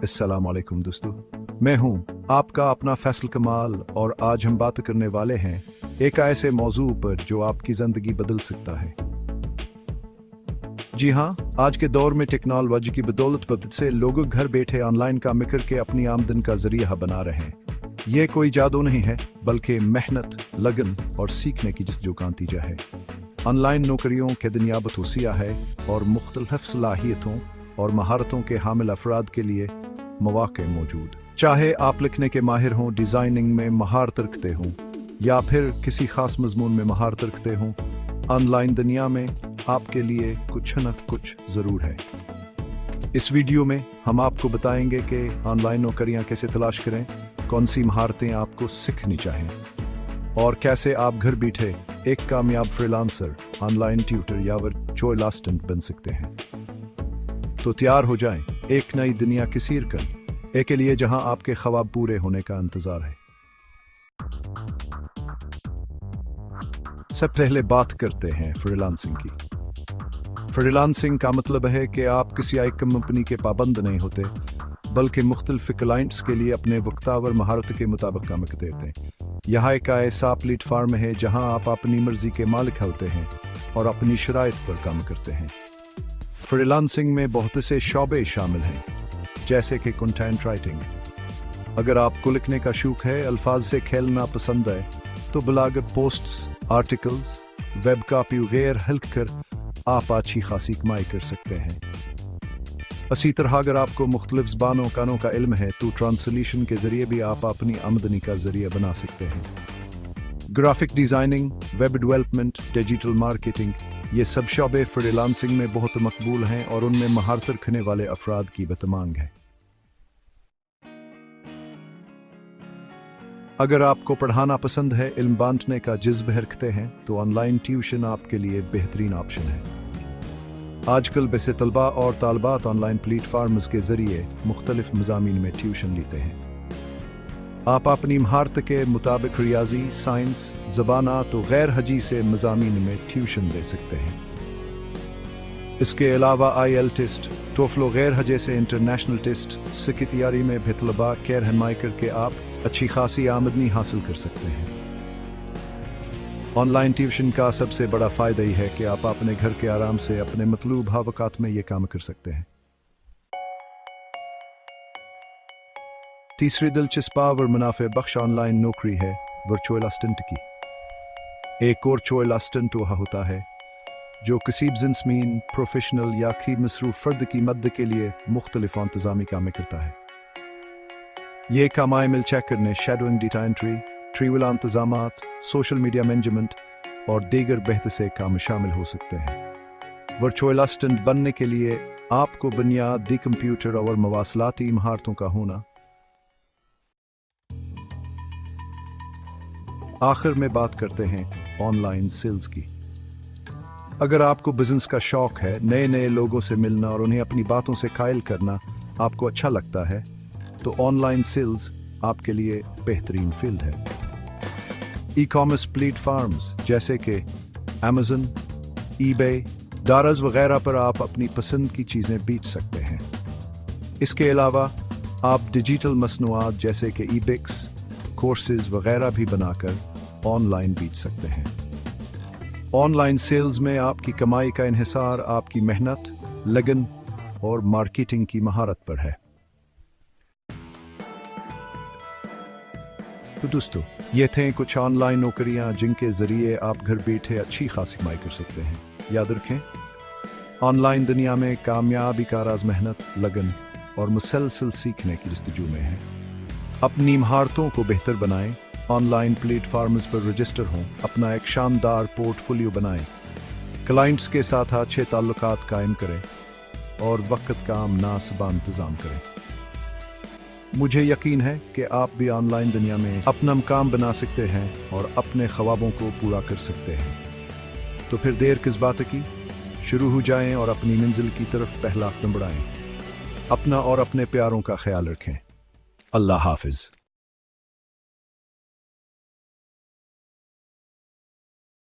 अस्सलाम वालेकुम दोस्तों, मैं हूं आपका अपना फैसल कमाल और आज हम बात करने वाले हैं एक ऐसे मौजू पर जो आपकी ज़िंदगी बदल सकता है। जी हाँ, आज के दौर में टेक्नोलॉजी की बदौलत से लोग घर बैठे ऑनलाइन काम करके अपनी आमदन का जरिया बना रहे हैं। ये कोई जादू नहीं है, बल्कि मेहनत, लगन और सीखने की जस्तजू नतीजा है। ऑनलाइन नौकरियों के दुनिया बतौसिया है और मुख्तलिफ सलाहियतों और महारतों के हामिल अफराद के लिए मौके मौजूद। चाहे आप लिखने के माहिर हों, डिज़ाइनिंग में महारत रखते हों या फिर किसी खास मजमून में महारत रखते हों, ऑनलाइन दुनिया में आपके लिए कुछ न कुछ ज़रूर है। इस वीडियो में हम आपको बताएंगे कि ऑनलाइन नौकरियां कैसे तलाश करें, कौन सी महारतें आपको सीखनी चाहिए और कैसे आप घर बैठे एक कामयाब फ्रीलांसर, ऑनलाइन ट्यूटर या वर्चुअल असिस्टेंट बन सकते हैं। तो तैयार हो जाएं एक नई दुनिया की सैर कर के लिए जहां आपके ख्वाब पूरे होने का इंतजार है। सब पहले बात करते हैं फ्रीलांसिंग की। फ्रीलांसिंग का मतलब है कि आप किसी एक कंपनी के पाबंद नहीं होते, बल्कि मुख्तलिफ क्लाइंट्स के लिए अपने वक्तावर महारत के मुताबिक काम करते हैं। यहाँ एक ऐसा प्लेटफार्म है जहां आप अपनी मर्जी के मालिक होते हैं और अपनी शराइत पर काम करते हैं। फ्रीलांसिंग में बहुत से शोबे शामिल हैं, जैसे कि कंटेंट राइटिंग। अगर आपको लिखने का शौक है, अल्फाज से खेलना पसंद है, तो blog posts, articles, web copy वगैरह लिखकर आप अच्छी खासी कमाई कर सकते हैं। इसी तरह अगर आपको मुख्तलिफ ज़बानों कानों का इल्म है, तो ट्रांसलेशन के ज़रिए भी आप अपनी आमदनी का ज़रिया बना सकते हैं। Graphic designing, web development, digital marketing, ये सब शोबे फ्रीलांसिंग में बहुत मकबूल हैं और उनमें महारत रखने वाले अफराद की बतमांग है। अगर आपको पढ़ाना पसंद है, इल्म बांटने का जज्ब रखते हैं, तो ऑनलाइन ट्यूशन आपके लिए बेहतरीन ऑप्शन है। आजकल वैसे तलबा और तालबात ऑनलाइन प्लेटफार्म्स के जरिए मुख्तलिफ मज़ामीन में ट्यूशन लेते हैं। आप अपनी महारत के मुताबिक रियाजी, साइंस, ज़बानात और गैर हजी से मज़ामीन में ट्यूशन दे सकते हैं। इसके अलावा IELTS टेस्ट, टोफलो गैर हजे से इंटरनेशनल टेस्ट की तैयारी में भी तलबा के रहनुमाई करके आप अच्छी खासी आमदनी हासिल कर सकते हैं। ऑनलाइन ट्यूशन का सबसे बड़ा फ़ायदा ही है कि आप अपने घर के आराम से अपने मतलूब वक़्त में ये काम कर सकते हैं। तीसरी दिलचस्प और मुनाफे बख्श ऑनलाइन नौकरी है वर्चुअल असिस्टेंट की। एक वर्चुअल असिस्टेंट वह होता है जो किसी बिज़नेसमैन, प्रोफेशनल या की मसरूफ़ फ़र्द की मदद के लिए मुख्तलिफ इंतज़ामी काम करता है। ये काम ईमेल चेक करने, शेडोइंग, डेटा एंट्री, ट्रैवल इंतज़ामात, सोशल मीडिया मैनेजमेंट और दीगर बेहतर से काम शामिल हो सकते हैं। वर्चुअल असिस्टेंट बनने के लिए आपको बुनियादी कंप्यूटर और मवासलाती महारतों का होना। आखिर में बात करते हैं ऑनलाइन सेल्स की। अगर आपको बिजनेस का शौक है, नए नए लोगों से मिलना और उन्हें अपनी बातों से कायल करना आपको अच्छा लगता है, तो ऑनलाइन सेल्स आपके लिए बेहतरीन फील्ड है। ई-कॉमर्स प्लेटफार्म्स जैसे कि Amazon, eBay, दाराज वगैरह पर आप अपनी पसंद की चीज़ें बेच सकते हैं। इसके अलावा आप डिजिटल मसनूआत जैसे कि ई-बुक्स, कोर्सेज वगैरह भी बनाकर ऑनलाइन बेच सकते हैं। ऑनलाइन सेल्स में आपकी कमाई का इन्हिसार आपकी मेहनत, लगन और मार्केटिंग की महारत पर है। तो दोस्तों, ये थे कुछ ऑनलाइन नौकरियां जिनके जरिए आप घर बैठे अच्छी खासी कमाई कर सकते हैं। याद रखें, ऑनलाइन दुनिया में कामयाबी का राज मेहनत, लगन और मुसलसल सीखने की जस्तजू में है। अपनी महारतों को बेहतर बनाएं, ऑनलाइन प्लेटफार्म्स पर रजिस्टर हों, अपना एक शानदार पोर्टफोलियो बनाएं, क्लाइंट्स के साथ अच्छे ताल्लुकात कायम करें और वक्त का मुनासिब इंतज़ाम करें। मुझे यकीन है कि आप भी ऑनलाइन दुनिया में अपना मुकाम बना सकते हैं और अपने ख्वाबों को पूरा कर सकते हैं। तो फिर देर किस बात की, शुरू हो जाएं और अपनी मंजिल की तरफ पहला कदम बढ़ाएं। अपना और अपने प्यारों का ख्याल रखें। अल्लाह हाफिज।